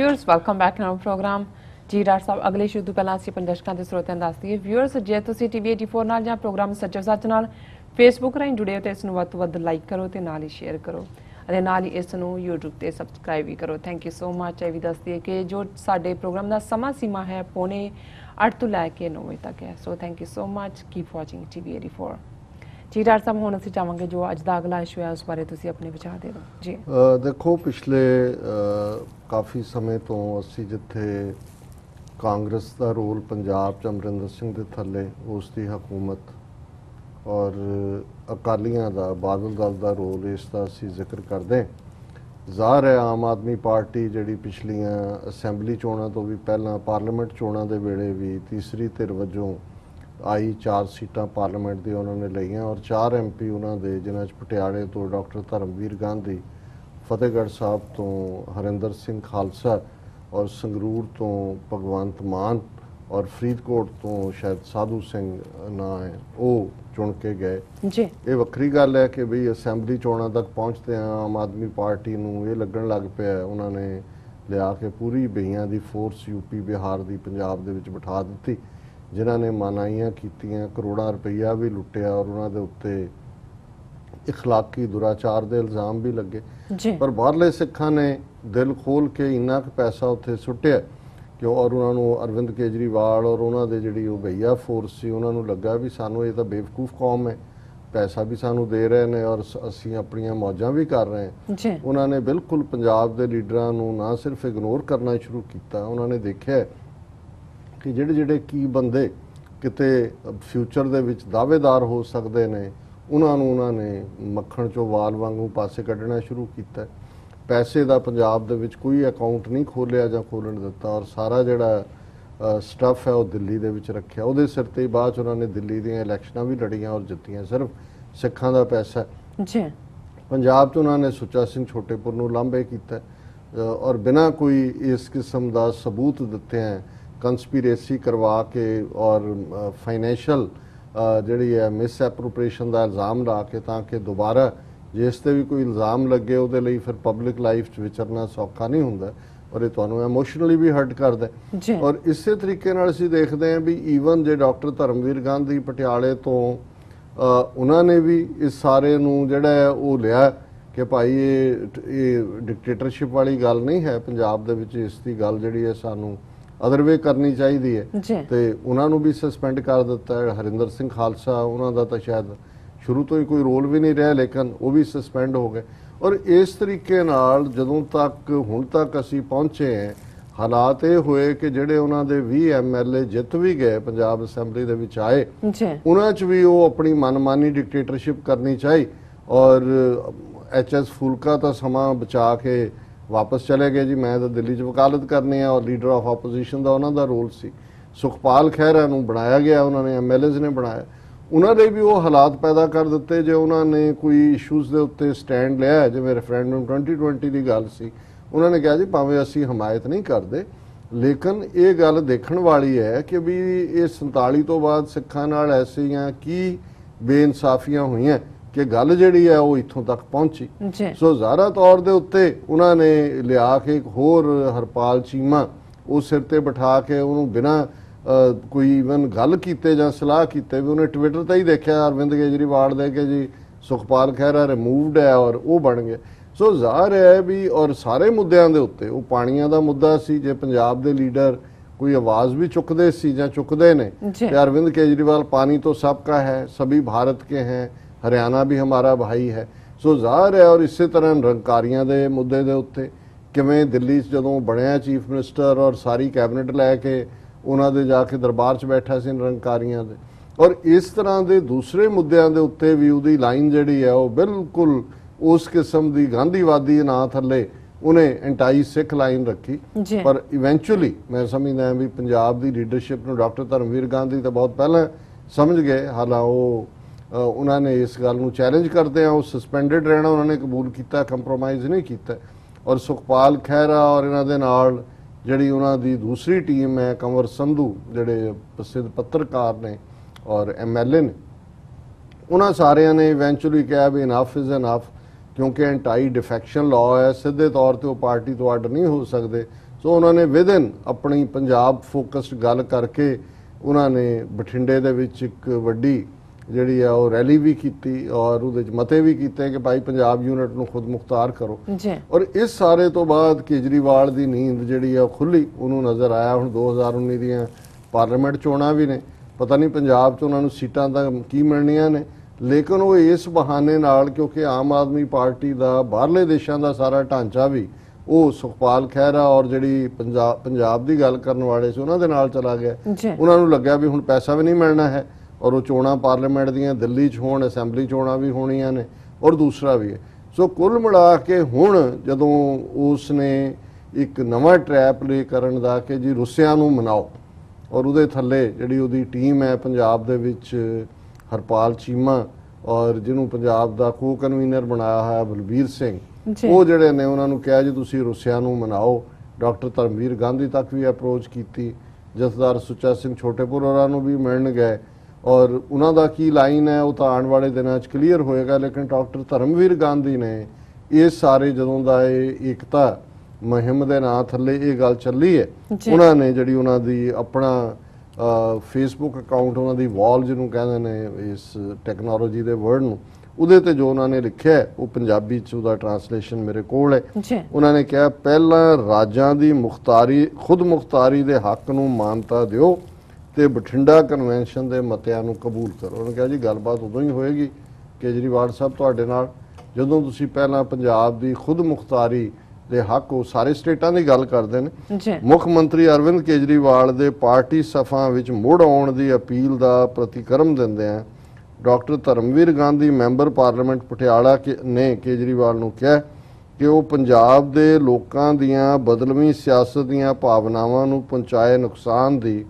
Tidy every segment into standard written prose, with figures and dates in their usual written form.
Viewers welcome back now program जी doctor साहब अगले शो तो पहला ਅਸੀਂ ਦਰਸ਼ਕਾਂ ਤੇ ਸਰੋਤਿਆਂ ਨੂੰ ਦੱਸ ਦਈਏ व्यूअर्स ਜੇ ਤੁਸੀਂ ਟੀਵੀ 84 ਨਾਲ ਜਾਂ ਪ੍ਰੋਗਰਾਮ ਸੱਚੋ ਸੱਚ ਨਾਲ ਫੇਸਬੁੱਕ ਰਾਹੀਂ ਜੁੜੇ ਹੋ ਤੇ ਇਸ ਨੂੰ ਵੱਧ ਤੋਂ ਵੱਧ ਲਾਈਕ ਕਰੋ ਤੇ ਨਾਲ ਹੀ ਸ਼ੇਅਰ ਕਰੋ ਅਤੇ ਨਾਲ ਹੀ ਇਸ ਨੂੰ YouTube ਤੇ ਸਬਸਕ੍ਰਾਈਬ ਵੀ ਕਰੋ ਥੈਂਕ ਯੂ ਸੋ ਮਚ ਇਹ ਵੀ ਦੱਸ ਦਈਏ ਕਿ ਜੋ ਸਾਡੇ ਪ੍ਰੋਗਰਾਮ ਦਾ ਸਮਾਂ ਸੀਮਾ ਹੈ 8:45 ਤੋਂ ਲੈ ਕੇ 9 ਵਜੇ ਤੱਕ ਹੈ so thank you so much keep watching TV 84 जी डॉक्टर साहब हुण असीं चाहांगे जो अज दा अगला इशू है उस बारे तुसीं अपने विचार दे दो जी देखो पिछले काफ़ी समय तो असी जिथे कांग्रेस का रोल पंजाब च अमरिंदर सिंह के थले उसकी हुकूमत और अकालियां दा बादल दल का रोल इसका असी जिक्र करते ज़ाहिर है आम आदमी पार्टी जिहड़ी पिछलियां असैंबली चोणां तो भी पहला पार्लीमेंट चोणां दे वेले भी तीसरी धिर वजों आई 4 सीटां पार्लीमेंट दी उन्होंने लईआं और 4 MP उन्होंने जिन्हां च पटियाले तो डॉक्टर धर्मवीर गांधी फतेहगढ़ साहब तो हरिंदर सिंह खालसा और संगरूर तो भगवंत मान और फरीदकोट तो शायद साधु सिंह ना है वो चुन के गए जी ये वक्री गल है कि बई असैंबली चोणां तक पहुँचते आम आदमी पार्टी नूं ये लगन लग पिया उन्होंने लिया के पूरी बईयां दी फोर्स यूपी बिहार दी पंजाब दे विच बिठा दित्ती जिन्हों ने मानाइयां कीतियां करोड़ां रुपया भी लुटिया और उन्होंने उत्ते इखलाकी दुराचार के इल्ज़ाम भी लगे पर बाहरले सिखां ने दिल खोल के इन्ना क पैसा उत्थे सुट्टिया कि और उन्होंने अरविंद केजरीवाल और उन्होंने जिहड़ी भईया फोर्स सी उन्होंने लगा भी सानू ये तो बेवकूफ़ कौम है पैसा भी सानू दे रहे हैं और असी अपनियां मौजां भी कर रहे हैं उन्होंने बिल्कुल पंजाब के लीडरां नूं ना सिर्फ इग्नोर करना शुरू किया उन्होंने देखिया कि ਜਿਹੜੇ ਜਿਹੜੇ ਕੀ ਬੰਦੇ ਕਿਤੇ ਫਿਊਚਰ ਦੇ ਵਿੱਚ ਦਾਅਵੇਦਾਰ ਹੋ ਸਕਦੇ ਨੇ ਉਹਨਾਂ ਨੇ ਮੱਖਣ ਚੋਂ ਵਾਲ ਵਾਂਗੂ ਪਾਸੇ ਕੱਢਣਾ ਸ਼ੁਰੂ ਕੀਤਾ ਪੈਸੇ ਦਾ ਪੰਜਾਬ ਦੇ ਵਿੱਚ ਕੋਈ ਅਕਾਊਂਟ ਨਹੀਂ ਖੋਲਿਆ ਜਾਂ ਖੋਲਣ ਦਿੱਤਾ ਔਰ ਸਾਰਾ ਜਿਹੜਾ ਸਟੱਫ ਹੈ ਉਹ ਦਿੱਲੀ ਦੇ ਵਿੱਚ ਰੱਖਿਆ ਉਹਦੇ ਸਿਰ ਤੇ ਬਾਅਦ ਚ ਉਹਨਾਂ ਨੇ ਦਿੱਲੀ ਦੀਆਂ ਇਲੈਕਸ਼ਨਾਂ ਵੀ ਲੜੀਆਂ ਔਰ ਜਿੱਤੀਆਂ ਸਿਰਫ ਸਿੱਖਾਂ ਦਾ ਪੈਸਾ ਜੀ ਪੰਜਾਬ 'ਚ ਉਹਨਾਂ ਨੇ ਸੁੱਚਾ ਸਿੰਘ ਛੋਟੇਪੁਰ ਨੂੰ ਲਾਂਭੇ ਕੀਤਾ ਔਰ ਬਿਨਾਂ ਕੋਈ ਇਸ ਕਿਸਮ ਦਾ ਸਬੂਤ ਦਿੱਤੇ ਹੈ कंस्पीरेसी करवा के और फाइनैशियल जी है मिस एप्रोप्रिएशन का इल्ज़ाम ला के ताकि दोबारा जिस ते भी कोई इल्ज़ाम लगे वो फिर पब्लिक लाइफ विचरना सौखा नहीं होंदा और ये तुहानू इमोशनली भी हर्ट करदा और इस तरीके नाल असीं देखते हैं भी ईवन जो डॉक्टर धर्मवीर गांधी पटियाले तो उन्होंने भी इस सारे नूं जिहड़ा है वो लिया कि भाई ये डिक्टेटरशिप वाली गल नहीं है पंजाब दे विच इसकी गल जिहड़ी है सानू अदरवे करनी चाहिए है तो उन्होंने भी सस्पेंड कर दिता है हरिंदर सिंह खालसा उन्होंने तो शायद शुरू तो ही कोई रोल भी नहीं रहा लेकिन वो भी सस्पेंड हो गए और इस तरीके नाल जदों तक हुण तक असी पहुँचे हैं हालात ये होए कि जिहड़े उन्होंने 20 MLA जित भी गए पंजाब असैंबली दे विच आए उन्हां च भी वो अपनी मनमानी डिक्टेटरशिप करनी चाहिए और HS फूलका तो समा बचा के वापस चले गए जी मैं तो दिल्ली च वकालत करनी है और लीडर ऑफ ऑपोजिशन का उन्होंने रोल सी सुखपाल खैरा नूं बनाया गया उन्होंने MLAs ने बनाया उन्होंने भी वो हालात पैदा कर दिते जो उन्होंने कोई इशूज़ के उत्ते स्टैंड लिया है जिवें रेफरेंडम 2020 की गल सी उन्होंने कहा जी भावें असी हमायत नहीं करते लेकिन ये गल देखण वाली है कि भी ये 47 तो बाद सिखां नाल ऐसियां की बेइंसाफियां हुई कि गल जिहड़ी है वो इत्थों तक पहुंची सो ज़ाहरा तौर दे उत्ते उन्होंने लिया के एक होर हरपाल चीमा उस सिर ते बिठा के उन्होंने बिना कोई ईवन गल कीते जां सलाह कीते भी उन्हें ट्विटर ते ही देखा अरविंद केजरीवाल दे कि जी सुखपाल खैरा रिमूवड है और वो बन गए सो ज़ाहिर है भी और सारे मुद्दों के उत्ते वो पानियां दा मुद्दा सी जे पंजाब दे लीडर कोई आवाज़ भी चुकते सी जां चुकते ने कि अरविंद केजरीवाल पानी तो सबका है सभी भारत के हैं हरियाणा भी हमारा भाई है सो ज़ाहिर है और इस तरह निरंकारियों के मुद्दे के उत्ते किवें दिल्ली जदों बनया चीफ मिनिस्टर और सारी कैबिनेट लैके उन्होंने जाके दरबार च बैठा सी निरंकारियों के और इस तरह के दूसरे मुद्दों के उत्ते भी उसकी लाइन जिहड़ी है वो बिल्कुल उस किस्म की गांधीवादी ना थले उन्हें एंटाई सिख लाइन रखी पर इवेंचुअली मैं समझदा भी पंजाब की लीडरशिप नूं डॉक्टर धर्मवीर गांधी तो बहुत पहले समझ गए हालां वो उन्होंने इस गल नूं चैलेंज करते हैं वो सस्पेंडिड रहना उन्होंने कबूल किया कंप्रोमाइज़ नहीं किया और सुखपाल खैरा और इन्हां दे नाल जिहड़ी उन्हां दी दूसरी टीम है कंवर संधू जिहड़े प्रसिद्ध पत्रकार ने और MLA ने उन्हां सारिਆਂ ने इवेंचुअली कहा भी इनफ इज़ इनफ क्योंकि एंटाई डिफेक्शन लॉ है सीधे तौर पर वो पार्टी तो अड नहीं हो सकते ਸੋ ਉਹਨਾਂ ਨੇ ਵਿਦਨ ਆਪਣੀ ਪੰਜਾਬ ਫੋਕਸਡ ਗੱਲ ਕਰਕੇ ਉਹਨਾਂ ਨੇ ਬਠਿੰਡੇ ਦੇ ਵਿੱਚ ਇੱਕ ਵੱਡੀ ਜਿਹੜੀ ਆ ਉਹ ਰੈਲੀ ਵੀ ਕੀਤੀ ਔਰ ਉਹਦੇ ਚ ਮਤੇ ਵੀ ਕੀਤੇ ਕਿ ਭਾਈ ਪੰਜਾਬ ਯੂਨਿਟ ਨੂੰ ਖੁਦ ਮੁਖਤਾਰ ਕਰੋ ਜੀ। ਔਰ ਇਸ ਸਾਰੇ ਤੋਂ ਬਾਅਦ ਕੇਜਰੀਵਾਲ ਦੀ ਨੀਂਦ ਜਿਹੜੀ ਆ ਉਹ ਖੁੱਲੀ। ਉਹਨੂੰ ਨਜ਼ਰ ਆਇਆ ਹੁਣ 2019 ਦੀਆਂ ਪਾਰਲੀਮੈਂਟ ਚੋਣਾਂ ਵੀ ਨੇ, ਪਤਾ ਨਹੀਂ ਪੰਜਾਬ 'ਚ ਉਹਨਾਂ ਨੂੰ ਸੀਟਾਂ ਤਾਂ ਕੀ ਮਿਲਣੀਆਂ ਨੇ, ਲੇਕਿਨ ਉਹ ਇਸ ਬਹਾਨੇ ਨਾਲ, ਕਿਉਂਕਿ ਆਮ ਆਦਮੀ ਪਾਰਟੀ ਦਾ ਬਾਹਰਲੇ ਦੇਸ਼ਾਂ ਦਾ ਸਾਰਾ ਢਾਂਚਾ ਵੀ ਉਹ ਸੁਖਪਾਲ ਖਹਿਰਾ ਔਰ ਜਿਹੜੀ ਪੰਜਾਬ ਦੀ ਗੱਲ ਕਰਨ ਵਾਲੇ ਸੀ ਉਹਨਾਂ ਦੇ ਨਾਲ ਚਲਾ ਗਿਆ। ਉਹਨਾਂ ਨੂੰ ਲੱਗਿਆ ਵੀ ਹੁਣ ਪੈਸਾ ਵੀ ਨਹੀਂ ਮਿਲਣਾ ਹੈ ਔਰ ਉਹ ਚੋਣਾਂ ਪਾਰਲੀਮੈਂਟ ਦੀਆਂ ਦਿੱਲੀ 'ਚ ਹੋਣ, ਅਸੈਂਬਲੀ ਚੋਣਾਂ ਵੀ ਹੋਣੀਆਂ ਨੇ ਔਰ ਦੂਸਰਾ ਵੀ ਹੈ। ਸੋ ਕੁੱਲ ਮਿਲਾ ਕੇ ਹੁਣ ਜਦੋਂ ਉਸ ਨੇ ਇੱਕ ਨਵਾਂ ਟਰੈਪ ਲੇ ਕਰਨ ਦਾ ਕਿ ਜੀ ਰੁੱਸਿਆਂ ਨੂੰ ਮਨਾਓ ਔਰ ਉਹਦੇ ਥੱਲੇ ਜਿਹੜੀ ਉਹਦੀ ਟੀਮ ਹੈ ਪੰਜਾਬ ਦੇ ਵਿੱਚ ਹਰਪਾਲ ਚੀਮਾ ਔਰ ਜਿਹਨੂੰ ਪੰਜਾਬ ਦਾ ਕੋ ਕਨਵੀਨਰ ਬਣਾਇਆ ਹੋਇਆ ਬਲਬੀਰ ਸਿੰਘ, ਉਹ ਜਿਹੜੇ ਨੇ ਉਹਨਾਂ ਨੂੰ ਕਿਹਾ ਜੀ ਤੁਸੀਂ ਰੁੱਸਿਆਂ ਨੂੰ ਮਨਾਓ। ਡਾਕਟਰ ਧਰਮਵੀਰ ਗਾਂਧੀ ਤੱਕ ਵੀ ਅਪਰੋਚ ਕੀਤੀ, ਜਥੇਦਾਰ ਸੁੱਚਾ ਸਿੰਘ ਛੋਟੇਪੁਰ ਹੋਰਾਂ ਨੂੰ ਵੀ ਮਿਲਣ ਗਏ ਔਰ ਉਹਨਾਂ ਦਾ ਕੀ ਲਾਈਨ ਹੈ ਉਹ ਤਾਂ ਆਉਣ ਵਾਲੇ ਦਿਨਾਂ 'ਚ ਕਲੀਅਰ ਹੋਏਗਾ। ਲੇਕਿਨ ਡਾਕਟਰ ਧਰਮਵੀਰ ਗਾਂਧੀ ਨੇ ਇਹ ਸਾਰੇ ਜਦੋਂ ਦਾ ਇਹ ਏਕਤਾ ਮੁਹਿੰਮ ਦੇ ਨਾਂ ਥੱਲੇ ਇਹ ਗੱਲ ਚੱਲੀ ਹੈ, ਉਹਨਾਂ ਨੇ ਜਿਹੜੀ ਉਹਨਾਂ ਦੀ ਆਪਣਾ ਫੇਸਬੁੱਕ ਅਕਾਊਂਟ, ਉਹਨਾਂ ਦੀ ਵਾਲ ਜਿਹਨੂੰ ਕਹਿੰਦੇ ਨੇ ਇਸ ਟੈਕਨੋਲੋਜੀ ਦੇ ਵਰਡ ਨੂੰ, ਉਹਦੇ ਤੇ ਜੋ ਉਹਨਾਂ ਨੇ ਲਿਖਿਆ ਉਹ ਪੰਜਾਬੀ 'ਚ ਉਹਦਾ ਟਰਾਂਸਲੇਸ਼ਨ ਮੇਰੇ ਕੋਲ ਹੈ। ਉਹਨਾਂ ਨੇ ਕਿਹਾ ਪਹਿਲਾਂ ਰਾਜਾਂ ਦੀ ਖੁਦ ਮੁਖਤਾਰੀ ਦੇ ਹੱਕ ਨੂੰ ਮਾਨਤਾ ਦਿਓ ਤੇ ਬਠਿੰਡਾ ਕਨਵੈਨਸ਼ਨ ਦੇ ਮਤਿਆਂ ਨੂੰ ਕਬੂਲ ਕਰੋ। ਉਹਨਾਂ ਕਿਹਾ ਜੀ ਗੱਲਬਾਤ ਉਦੋਂ ਹੀ ਹੋਏਗੀ ਕੇਜਰੀਵਾਲ ਸਾਹਿਬ ਤੁਹਾਡੇ ਨਾਲ ਜਦੋਂ ਤੁਸੀਂ ਪਹਿਲਾਂ ਪੰਜਾਬ ਦੀ ਖੁਦ ਮੁਖਤਾਰੀ ਦੇ ਹੱਕ, ਉਹ ਸਾਰੇ ਸਟੇਟਾਂ ਦੀ ਗੱਲ ਕਰਦੇ ਨੇ। ਮੁੱਖ ਮੰਤਰੀ ਅਰਵਿੰਦ ਕੇਜਰੀਵਾਲ ਦੇ ਪਾਰਟੀ ਸਫਾ ਵਿੱਚ ਮੁੜ ਆਉਣ ਦੀ ਅਪੀਲ ਦਾ ਪ੍ਰਤੀਕਰਮ ਦਿੰਦੇ ਆ doctor Dharamvir Gandhi member parliament Patiala ਨੇ ਕੇਜਰੀਵਾਲ ਨੂੰ ਕਿਹਾ ਕਿ ਉਹ ਪੰਜਾਬ ਦੇ ਲੋਕਾਂ ਦੀਆਂ ਬਦਲਵੀਂ ਸਿਆਸਤ ਦੀਆਂ ਭਾਵਨਾਵਾਂ ਨੂੰ ਪਹੁੰਚਾਏ ਨੁਕਸਾਨ ਦੀ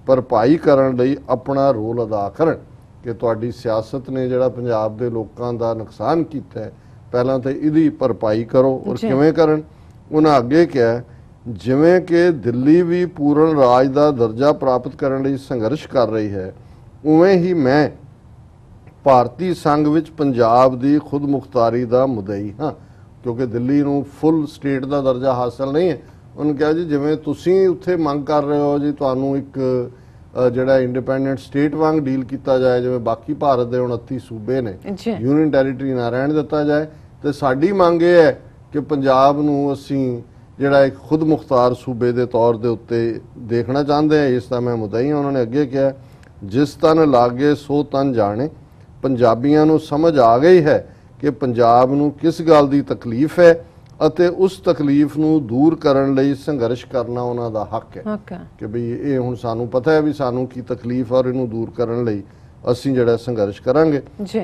ਭਰਪਾਈ ਕਰਨ ਲਈ ਆਪਣਾ ਰੋਲ ਅਦਾ ਕਰਨ ਕਿ ਤੁਹਾਡੀ ਸਿਆਸਤ ਨੇ ਜਿਹੜਾ ਪੰਜਾਬ ਦੇ ਲੋਕਾਂ ਦਾ ਨੁਕਸਾਨ ਕੀਤਾ ਹੈ, ਪਹਿਲਾਂ ਤਾਂ ਇਹਦੀ ਭਰਪਾਈ ਕਰੋ ਔਰ ਕਿਵੇਂ ਕਰਨ। ਉਹਨਾਂ ਅੱਗੇ ਕਿਹਾ ਜਿਵੇਂ ਕਿ ਦਿੱਲੀ ਵੀ ਪੂਰਨ ਰਾਜ ਦਾ ਦਰਜਾ ਪ੍ਰਾਪਤ ਕਰਨ ਲਈ ਸੰਘਰਸ਼ ਕਰ ਰਹੀ ਹੈ, ਉਵੇਂ ਹੀ ਮੈਂ ਭਾਰਤੀ ਸੰਘ ਵਿੱਚ ਪੰਜਾਬ ਦੀ ਖੁਦ ਮੁਖਤਾਰੀ ਦਾ ਮੁਦਈ ਹਾਂ, ਕਿਉਂਕਿ ਦਿੱਲੀ ਨੂੰ ਫੁੱਲ ਸਟੇਟ ਦਾ ਦਰਜਾ ਹਾਸਲ ਨਹੀਂ ਹੈ। ਉਹਨੇ ਕਿਹਾ ਜੀ ਜਿਵੇਂ ਤੁਸੀਂ ਉੱਥੇ ਮੰਗ ਕਰ ਰਹੇ ਹੋ ਜੀ ਤੁਹਾਨੂੰ ਇੱਕ ਜਿਹੜਾ ਇੰਡੀਪੈਂਡੈਂਟ ਸਟੇਟ ਵਾਂਗ ਡੀਲ ਕੀਤਾ ਜਾਏ, ਜਿਵੇਂ ਬਾਕੀ ਭਾਰਤ ਦੇ 29 ਸੂਬੇ ਨੇ, ਯੂਨੀਅਨ ਟੈਰੀਟਰੀ ਨਾ ਰਹਿਣ ਦਿੱਤਾ ਜਾਏ, ਤੇ ਸਾਡੀ ਮੰਗ ਇਹ ਹੈ ਕਿ ਪੰਜਾਬ ਨੂੰ ਅਸੀਂ ਜਿਹੜਾ ਇੱਕ ਖੁਦ ਮੁਖਤਾਰ ਸੂਬੇ ਦੇ ਤੌਰ ਦੇ ਉੱਤੇ ਦੇਖਣਾ ਚਾਹੁੰਦੇ ਹਾਂ, ਇਸ ਦਾ ਮੈਂ ਮੁਦਈ ਹਾਂ। ਉਹਨਾਂ ਨੇ ਅੱਗੇ ਕਿਹਾ ਜਿਸ ਤਨ ਲਾਗੇ ਸੋ ਤਨ ਜਾਣੇ, ਪੰਜਾਬੀਆਂ ਨੂੰ ਸਮਝ ਆ ਗਈ ਹੈ ਕਿ ਪੰਜਾਬ ਨੂੰ ਕਿਸ ਗੱਲ ਦੀ ਤਕਲੀਫ ਹੈ ਅਤੇ ਉਸ ਤਕਲੀਫ ਨੂੰ ਦੂਰ ਕਰਨ ਲਈ ਸੰਘਰਸ਼ ਕਰਨਾ ਉਹਨਾਂ ਦਾ ਹੱਕ ਹੈ ਕਿ ਵੀ ਇਹ ਹੁਣ ਸਾਨੂੰ ਪਤਾ ਹੈ ਵੀ ਸਾਨੂੰ ਕੀ ਤਕਲੀਫ ਔਰ ਇਹਨੂੰ ਦੂਰ ਕਰਨ ਲਈ ਅਸੀਂ ਜਿਹੜਾ ਸੰਘਰਸ਼ ਕਰਾਂਗੇ।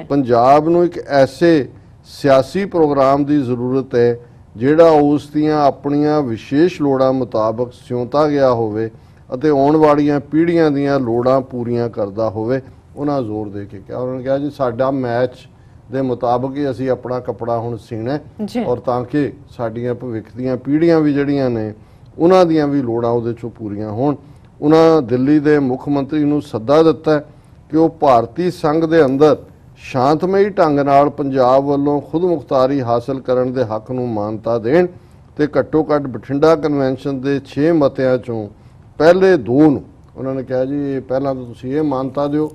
ਪੰਜਾਬ ਨੂੰ ਇੱਕ ਐਸੇ ਸਿਆਸੀ ਪ੍ਰੋਗਰਾਮ ਦੀ ਜ਼ਰੂਰਤ ਹੈ ਜਿਹੜਾ ਉਸ ਦੀਆਂ ਆਪਣੀਆਂ ਵਿਸ਼ੇਸ਼ ਲੋੜਾਂ ਮੁਤਾਬਕ ਸਿਉਂਤਾ ਗਿਆ ਹੋਵੇ ਅਤੇ ਆਉਣ ਵਾਲੀਆਂ ਪੀੜ੍ਹੀਆਂ ਦੀਆਂ ਲੋੜਾਂ ਪੂਰੀਆਂ ਕਰਦਾ ਹੋਵੇ। ਉਹਨਾਂ ਜ਼ੋਰ ਦੇ ਕੇ ਕਿਹਾ, ਉਹਨਾਂ ਨੇ ਕਿਹਾ ਜੀ ਸਾਡਾ ਮੈਚ ਦੇ ਮੁਤਾਬਕ ਹੀ ਅਸੀਂ ਆਪਣਾ ਕੱਪੜਾ ਹੁਣ ਸੀਣਾ ਔਰ ਤਾਂ ਕਿ ਸਾਡੀਆਂ ਭਵਿੱਖ ਦੀਆਂ ਪੀੜ੍ਹੀਆਂ ਵੀ ਜਿਹੜੀਆਂ ਨੇ ਉਹਨਾਂ ਦੀਆਂ ਵੀ ਲੋੜਾਂ ਉਹਦੇ ਚੋਂ ਪੂਰੀਆਂ ਹੋਣ। ਉਹਨਾਂ ਦਿੱਲੀ ਦੇ ਮੁੱਖ ਮੰਤਰੀ ਨੂੰ ਸੱਦਾ ਦਿੱਤਾ ਕਿ ਉਹ ਭਾਰਤੀ ਸੰਘ ਦੇ ਅੰਦਰ ਸ਼ਾਂਤਮਈ ਢੰਗ ਨਾਲ ਪੰਜਾਬ ਵੱਲੋਂ ਖੁਦ ਮੁਖਤਾਰੀ ਹਾਸਲ ਕਰਨ ਦੇ ਹੱਕ ਨੂੰ ਮਾਨਤਾ ਦੇਣ ਤੇ ਘੱਟੋ ਘੱਟ ਬਠਿੰਡਾ ਕਨਵੈਨਸ਼ਨ ਦੇ 6 ਮਤਿਆਂ ਚੋਂ ਪਹਿਲੇ 2 ਨੂੰ ਉਹਨਾਂ ਨੇ ਕਿਹਾ ਜੀ ਇਹ ਪਹਿਲਾਂ ਤਾਂ ਤੁਸੀਂ ਇਹ ਮਾਨਤਾ ਦਿਓ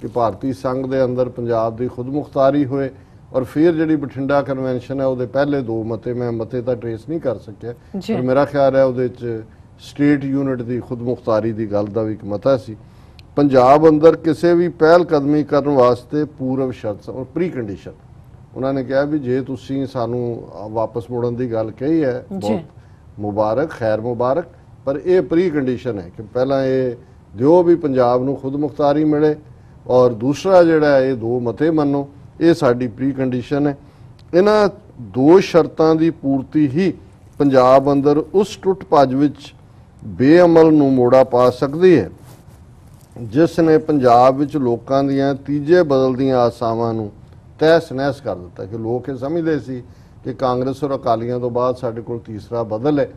ਕਿ ਭਾਰਤੀ ਸੰਘ ਦੇ ਅੰਦਰ ਪੰਜਾਬ ਦੀ ਖੁਦ ਮੁਖਤਾਰੀ ਹੋਏ ਔਰ ਫਿਰ ਜਿਹੜੀ ਬਠਿੰਡਾ ਕਨਵੈਨਸ਼ਨ ਹੈ ਉਹਦੇ ਪਹਿਲੇ 2 ਮਤੇ, ਮੈਂ ਮਤੇ ਤਾਂ ਟ੍ਰੇਸ ਨਹੀਂ ਕਰ ਸਕਿਆ ਪਰ ਮੇਰਾ ਖਿਆਲ ਹੈ ਉਹਦੇ 'ਚ ਸਟੇਟ ਯੂਨਿਟ ਦੀ ਖੁਦ ਮੁਖਤਾਰੀ ਦੀ ਗੱਲ ਦਾ ਵੀ ਇੱਕ ਮਤਾ ਸੀ। ਪੰਜਾਬ ਅੰਦਰ ਕਿਸੇ ਵੀ ਪਹਿਲ ਕਦਮੀ ਕਰਨ ਵਾਸਤੇ ਪੂਰਵ ਸ਼ਰਤ ਔਰ ਪ੍ਰੀ ਕੰਡੀਸ਼ਨ, ਉਹਨਾਂ ਨੇ ਕਿਹਾ ਵੀ ਜੇ ਤੁਸੀਂ ਸਾਨੂੰ ਵਾਪਸ ਮੁੜਨ ਦੀ ਗੱਲ ਕਹੀ ਹੈ ਬਹੁਤ ਮੁਬਾਰਕ, ਖੈਰ ਮੁਬਾਰਕ, ਪਰ ਇਹ ਪ੍ਰੀ ਕੰਡੀਸ਼ਨ ਹੈ ਕਿ ਪਹਿਲਾਂ ਇਹ ਦਿਓ ਵੀ ਪੰਜਾਬ ਨੂੰ ਖੁਦ ਮੁਖਤਾਰੀ ਮਿਲੇ ਔਰ ਦੂਸਰਾ ਜਿਹੜਾ ਇਹ 2 ਮਤੇ ਮੰਨੋ, ਇਹ ਸਾਡੀ ਪ੍ਰੀ ਕੰਡੀਸ਼ਨ ਹੈ। ਇਹਨਾਂ 2 ਸ਼ਰਤਾਂ ਦੀ ਪੂਰਤੀ ਹੀ ਪੰਜਾਬ ਅੰਦਰ ਉਸ ਟੁੱਟ ਭੱਜ ਵਿੱਚ ਬੇਅਮਲ ਨੂੰ ਮੋੜਾ ਪਾ ਸਕਦੀ ਹੈ ਜਿਸ ਨੇ ਪੰਜਾਬ ਵਿੱਚ ਲੋਕਾਂ ਦੀਆਂ ਤੀਜੇ ਬਦਲਦੀਆਂ ਆਸਾਵਾਂ ਨੂੰ ਤਹਿਸ ਨਹਿਸ ਕਰ ਦਿੱਤਾ ਕਿ ਲੋਕ ਇਹ ਸਮਝਦੇ ਸੀ ਕਿ ਕਾਂਗਰਸ ਔਰ ਅਕਾਲੀਆਂ ਤੋਂ ਬਾਅਦ ਸਾਡੇ ਕੋਲ ਤੀਸਰਾ ਬਦਲ ਹੈ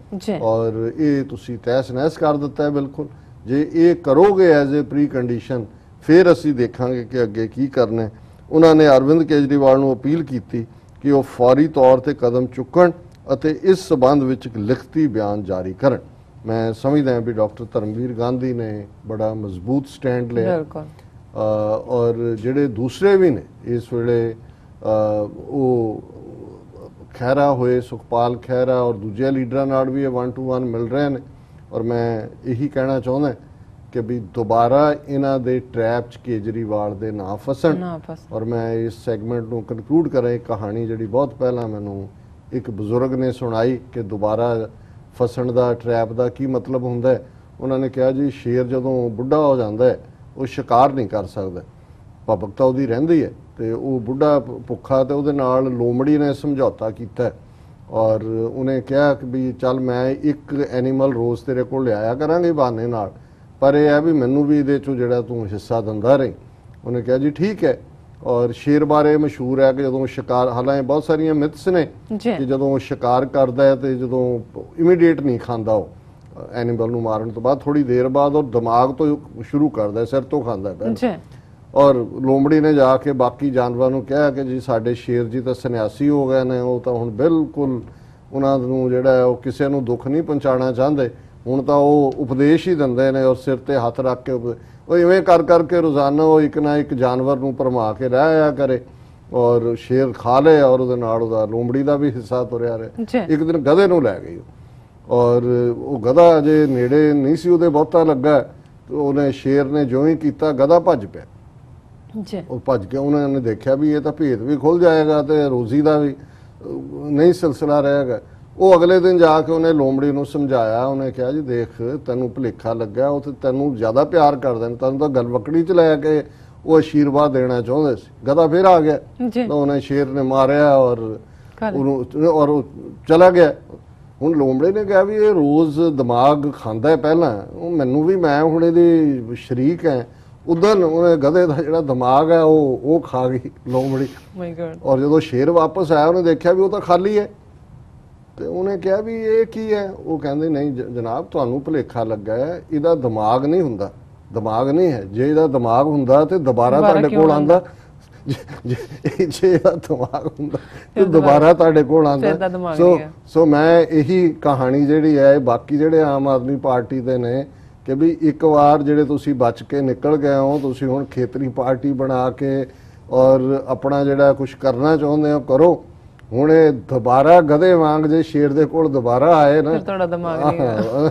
ਔਰ ਇਹ ਤੁਸੀਂ ਤਹਿਸ ਨਹਿਸ ਕਰ ਦਿੱਤਾ ਹੈ। ਬਿਲਕੁਲ ਜੇ ਇਹ ਕਰੋਗੇ ਐਜ਼ ਏ ਪ੍ਰੀ ਕੰਡੀਸ਼ਨ ਫਿਰ ਅਸੀਂ ਦੇਖਾਂਗੇ ਕਿ ਅੱਗੇ ਕੀ ਕਰਨਾ ਹੈ। ਉਹਨਾਂ ਨੇ ਅਰਵਿੰਦ ਕੇਜਰੀਵਾਲ ਨੂੰ ਅਪੀਲ ਕੀਤੀ ਕਿ ਉਹ ਫੌਰੀ ਤੌਰ ਤੇ ਕਦਮ ਚੁੱਕਣ ਅਤੇ ਇਸ ਸਬੰਧ ਵਿੱਚ ਇੱਕ ਲਿਖਤੀ ਬਿਆਨ ਜਾਰੀ ਕਰਨ। मैं समझदा भी डॉक्टर धर्मवीर गांधी ने बड़ा मजबूत स्टैंड लिया। बिल्कुल। और ਜਿਹੜੇ दूसरे भी ने इस वेले वो खैरा होए, सुखपाल खैरा और दूजे लीडरां नाल भी 1-to-1 मिल रहे हैं। और मैं यही कहना चाਹੁंदा कि भी दोबारा इन्हां दे ट्रैप च केजरीवाल दे ना फसन। और मैं इस सैगमेंट ਨੂੰ ਕੰਕਲੂਡ ਕਰਾਂ ਇੱਕ ਕਹਾਣੀ ਜਿਹੜੀ ਬਹੁਤ ਪਹਿਲਾਂ ਮੈਨੂੰ ਇੱਕ ਬਜ਼ੁਰਗ ਨੇ ਸੁਣਾਈ ਕਿ ਦੁਬਾਰਾ ਫਸਣ ਦਾ ਟਰੈਪ ਦਾ ਕੀ ਮਤਲਬ ਹੁੰਦਾ ਹੈ। ਉਹਨਾਂ ਨੇ ਕਿਹਾ ਜੀ ਸ਼ੇਰ ਜਦੋਂ ਬੁੱਢਾ ਹੋ ਜਾਂਦਾ ਹੈ ਉਹ ਸ਼ਿਕਾਰ ਨਹੀਂ ਕਰ ਸਕਦਾ, ਭਬਕ ਤਾਂ ਉਹਦੀ ਰਹਿੰਦੀ ਹੈ ਤੇ ਉਹ ਬੁੱਢਾ ਭੁੱਖਾ ਤੇ ਉਹਦੇ ਨਾਲ ਲੋਮੜੀ ਨੇ ਸਮਝੌਤਾ ਕੀਤਾ ਔਰ ਉਹਨੇ ਕਿਹਾ ਕਿ ਵੀ ਚੱਲ ਮੈਂ ਇੱਕ ਐਨੀਮਲ ਰੋਜ਼ ਤੇਰੇ ਕੋਲ ਲਿਆਇਆ ਕਰਾਂਗੇ ਬਹਾਨੇ ਨਾਲ, ਪਰ ਇਹ ਹੈ ਵੀ ਮੈਨੂੰ ਵੀ ਇਹਦੇ ਚੋਂ ਜਿਹੜਾ ਤੂੰ ਹਿੱਸਾ ਦਿੰਦਾ ਰਹੀ। ਉਹਨੇ ਕਿਹਾ ਜੀ ਠੀਕ ਹੈ। ਔਰ ਸ਼ੇਰ ਬਾਰੇ ਮਸ਼ਹੂਰ ਹੈ ਕਿ ਜਦੋਂ ਸ਼ਿਕਾਰ, ਹਾਲਾਂਕਿ ਬਹੁਤ ਸਾਰੀਆਂ ਮਿਥਸ ਨੇ ਕਿ ਜਦੋਂ ਸ਼ਿਕਾਰ ਕਰਦਾ ਹੈ ਤੇ ਜਦੋਂ ਇਮੀਡੀਏਟ ਨਹੀਂ ਖਾਂਦਾ ਉਹ ਐਨੀਮਲ ਨੂੰ ਮਾਰਨ ਤੋਂ ਬਾਅਦ ਥੋੜੀ ਦੇਰ ਬਾਅਦ ਉਹ ਦਿਮਾਗ ਤੋਂ ਸ਼ੁਰੂ ਕਰਦਾ, ਸਿਰ ਤੋਂ ਖਾਂਦਾ ਪਹਿਲਾਂ। ਔਰ ਲੋਮੜੀ ਨੇ ਜਾ ਕੇ ਬਾਕੀ ਜਾਨਵਰਾਂ ਨੂੰ ਕਿਹਾ ਕਿ ਜੀ ਸਾਡੇ ਸ਼ੇਰ ਜੀ ਤਾਂ ਸੰਨਿਆਸੀ ਹੋ ਗਏ ਨੇ, ਉਹ ਤਾਂ ਹੁਣ ਬਿਲਕੁਲ ਉਹਨਾਂ ਨੂੰ ਜਿਹੜਾ ਉਹ ਕਿਸੇ ਨੂੰ ਦੁੱਖ ਨਹੀਂ ਪਹੁੰਚਾਉਣਾ ਚਾਹੁੰਦੇ, ਹੁਣ ਤਾਂ ਉਹ ਉਪਦੇਸ਼ ਹੀ ਦਿੰਦੇ ਨੇ ਔਰ ਸਿਰ ਤੇ ਹੱਥ ਰੱਖ ਕੇ ਉਹ ਇਵੇਂ ਕਰ ਕਰਕੇ ਰੋਜ਼ਾਨਾ ਉਹ ਇੱਕ ਨਾ ਇੱਕ ਜਾਨਵਰ ਨੂੰ ਭਰਮਾ ਕੇ ਰਹਿ ਆਇਆ ਕਰੇ ਔਰ ਸ਼ੇਰ ਖਾ ਲੇ ਔਰ ਉਹਦੇ ਨਾਲ ਉਹਦਾ ਲੋਮੜੀ ਦਾ ਵੀ ਹਿੱਸਾ ਤੁਰਿਆ ਰਹੇ। ਇੱਕ ਦਿਨ ਗਧੇ ਨੂੰ ਲੈ ਗਈ ਔਰ ਉਹ ਗਧਾ ਅਜੇ ਨੇੜੇ ਨਹੀਂ ਸੀ ਉਹਦੇ ਬਹੁਤਾ ਲੱਗਾ, ਉਹਨੇ ਸ਼ੇਰ ਨੇ ਜੋ ਹੀ ਕੀਤਾ ਗਧਾ ਭੱਜ ਪਿਆ। ਉਹ ਭੱਜ ਕੇ ਉਹਨਾਂ ਨੇ ਦੇਖਿਆ ਵੀ ਇਹ ਤਾਂ ਭੇਦ ਵੀ ਖੁੱਲ ਜਾਏਗਾ ਤੇ ਰੋਜ਼ੀ ਦਾ ਵੀ ਨਹੀਂ ਸਿਲਸਿਲਾ ਰਹੇਗਾ। ਉਹ ਅਗਲੇ ਦਿਨ ਜਾ ਕੇ ਉਹਨੇ ਲੋਮੜੀ ਨੂੰ ਸਮਝਾਇਆ, ਉਹਨੇ ਕਿਹਾ ਜੀ ਦੇਖ ਤੈਨੂੰ ਭੁਲੇਖਾ ਲੱਗਾ, ਉਹ ਤੇ ਤੈਨੂੰ ਜ਼ਿਆਦਾ ਪਿਆਰ ਕਰਦੇ ਨੇ, ਤੈਨੂੰ ਤਾਂ ਗਲਵਕੜੀ ਚ ਲੈ ਕੇ ਉਹ ਆਸ਼ੀਰਵਾਦ ਦੇਣਾ ਚਾਹੁੰਦੇ ਸੀ। ਗਧਾ ਫਿਰ ਆ ਗਿਆ ਤਾਂ ਉਹਨੇ ਸ਼ੇਰ ਨੇ ਮਾਰਿਆ ਔਰ ਉਹਨੂੰ ਔਰ ਉਹ ਚਲਾ ਗਿਆ। ਹੁਣ ਲੋਮੜੇ ਨੇ ਕਿਹਾ ਵੀ ਇਹ ਰੋਜ਼ ਦਿਮਾਗ ਖਾਂਦਾ ਹੈ ਪਹਿਲਾਂ, ਉਹ ਮੈਨੂੰ ਵੀ ਮੈਂ ਹੁਣ ਇਹਦੀ ਸ਼ਰੀਕ ਹੈ। ਉਦੋਂ ਉਹਨੇ ਗਧੇ ਦਾ ਜਿਹੜਾ ਦਿਮਾਗ ਹੈ ਉਹ ਖਾ ਗਈ ਲੋਮੜੀ। ਔਰ ਜਦੋਂ ਸ਼ੇਰ ਵਾਪਸ ਆਇਆ ਉਹਨੇ ਦੇਖਿਆ ਵੀ ਉਹ ਤਾਂ ਖਾਲੀ ਹੈ ਤੇ ਉਹਨੇ ਕਿਹਾ ਵੀ ਇਹ ਕੀ ਹੈ। ਉਹ ਕਹਿੰਦੇ ਨਹੀਂ ਜਨਾਬ ਤੁਹਾਨੂੰ ਭੁਲੇਖਾ ਲੱਗਾ ਹੈ, ਇਹਦਾ ਦਿਮਾਗ ਨਹੀਂ ਹੁੰਦਾ, ਦਿਮਾਗ ਨਹੀਂ ਹੈ। ਜੇ ਇਹਦਾ ਦਿਮਾਗ ਹੁੰਦਾ ਤੇ ਦੁਬਾਰਾ ਤੁਹਾਡੇ ਕੋਲ ਆਂਦਾ, ਜੇ ਇਹਦਾ ਦਿਮਾਗ ਹੁੰਦਾ ਤੇ ਦੁਬਾਰਾ ਤੁਹਾਡੇ ਕੋਲ ਆਂਦਾ। ਸੋ ਮੈਂ ਇਹੀ ਕਹਾਣੀ ਜਿਹੜੀ ਹੈ ਬਾਕੀ ਜਿਹੜੇ ਆਮ ਆਦਮੀ ਪਾਰਟੀ ਦੇ ਨੇ ਕਿ ਵੀ ਇੱਕ ਵਾਰ ਜਿਹੜੇ ਤੁਸੀਂ ਬਚ ਕੇ ਨਿਕਲ ਗਏ ਹੋ, ਤੁਸੀਂ ਹੁਣ ਖੇਤਰੀ ਪਾਰਟੀ ਬਣਾ ਕੇ ਔਰ ਆਪਣਾ ਜਿਹੜਾ ਕੁਝ ਕਰਨਾ ਚਾਹੁੰਦੇ ਹੋ ਕਰੋ। ਹੁਣ ਇਹ ਦੁਬਾਰਾ ਗਧੇ ਵਾਂਗ ਜੇ ਸ਼ੇਰ ਦੇ ਕੋਲ ਦੁਬਾਰਾ ਆਏ ਨਾ ਤੁਹਾਡਾ ਦਿਮਾਗ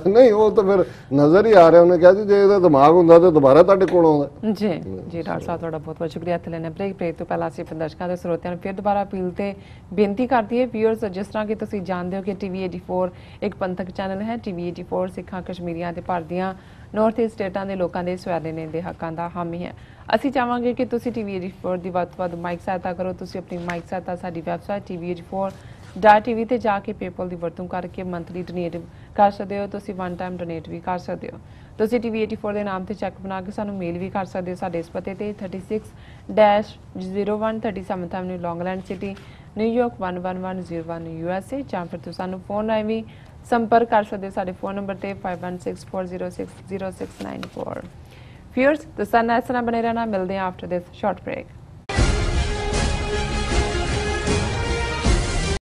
ਨਹੀਂ, ਉਹ ਤਾਂ ਫਿਰ ਨਜ਼ਰ ਹੀ ਆ ਰਿਹਾ। ਉਹਨੇ ਕਿਹਾ ਜੀ ਜੇ ਇਹਦਾ ਦਿਮਾਗ ਹੁੰਦਾ ਤੇ ਦੁਬਾਰਾ ਤੁਹਾਡੇ ਕੋਲ ਆਉਂਦਾ। ਜੀ ਜੀ ਡਾਕਟਰ ਸਾਹਿਬ ਤੁਹਾਡਾ ਬਹੁਤ ਬਹੁਤ ਸ਼ੁਕਰੀਆ। ਇੱਥੇ ਲੈਣੇ ਬ੍ਰੇਕ ਤੋਂ ਪਹਿਲਾਂ ਅਸੀਂ ਆਪਣੇ ਦਰਸ਼ਕਾਂ ਦੇ ਸਰੋਤਿਆਂ ਨੂੰ ਫਿਰ ਦੁਬਾਰਾ ਅਪੀਲ ਤੇ ਬੇਨਤੀ ਕਰਦੀ ਹੈ ਵੀਅਰਸ, ਜਿਸ ਤਰ੍ਹਾਂ ਕਿ ਤੁਸੀਂ ਜਾਣਦੇ ਹੋ ਕਿ TV 84 ਇੱਕ ਪੰਥਕ ਚੈਨਲ ਹੈ। TV 84 ਸਿੱਖਾਂ, ਕਸ਼ਮੀਰੀਆਂ ਤੇ ਭਾਰਤ ਦੀਆਂ ਨਾਰਥ ਈਸਟ ਸਟੇਟਾਂ ਦੇ ਲੋਕਾਂ ਦੇ ਸਵਾਲੇ ਨੇ ਦੇ ਹੱਕਾਂ ਦਾ ਹਾਮੀ ਹੈ। ਅਸੀਂ ਚਾਹਾਂਗੇ ਕਿ ਤੁਸੀਂ TV 84 ਦੀ ਵੱਧ ਤੋਂ ਵੱਧ ਮਾਈਕ ਸਹਾਇਤਾ ਕਰੋ। ਤੁਸੀਂ ਆਪਣੀ ਮਾਈਕ ਸਹਾਇਤਾ ਸਾਡੀ ਵੈਬਸਾਈਟ TV84.tv ਤੇ ਜਾ ਕੇ ਪੇਪਲ ਦੀ ਵਰਤੋਂ ਕਰਕੇ ਮੰਥਲੀ ਡੋਨੇਟ ਕਰ ਸਕਦੇ ਹੋ। ਤੁਸੀਂ ਵਨ ਟਾਈਮ ਡੋਨੇਟ ਵੀ ਕਰ ਸਕਦੇ ਹੋ। ਤੁਸੀਂ TV 84 ਦੇ ਨਾਮ ਤੇ ਚੈੱਕ ਬਣਾ ਕੇ ਸਾਨੂੰ ਮੇਲ ਵੀ ਕਰ ਸਕਦੇ ਹੋ ਸਾਡੇ ਇਸ ਪਤੇ ਤੇ 36-01 ਐਵਨਿਊ ਲੌਂਗਲੈਂਡ ਸਿਟੀ, ਨਿਊਯਾਰਕ 11101 USA, ਜਾਂ ਫਿਰ ਤੁਸੀਂ ਸਾਨੂੰ ਫੋਨ ਰਾਹੀਂ ਵੀ ਸੰਪਰਕ ਕਰ ਸਕਦੇ ਹੋ ਸਾਡੇ ਫੋਨ ਨੰਬਰ ਤੇ 5164060694। Viewers, the sun is bane rehna, milte hain after this short break.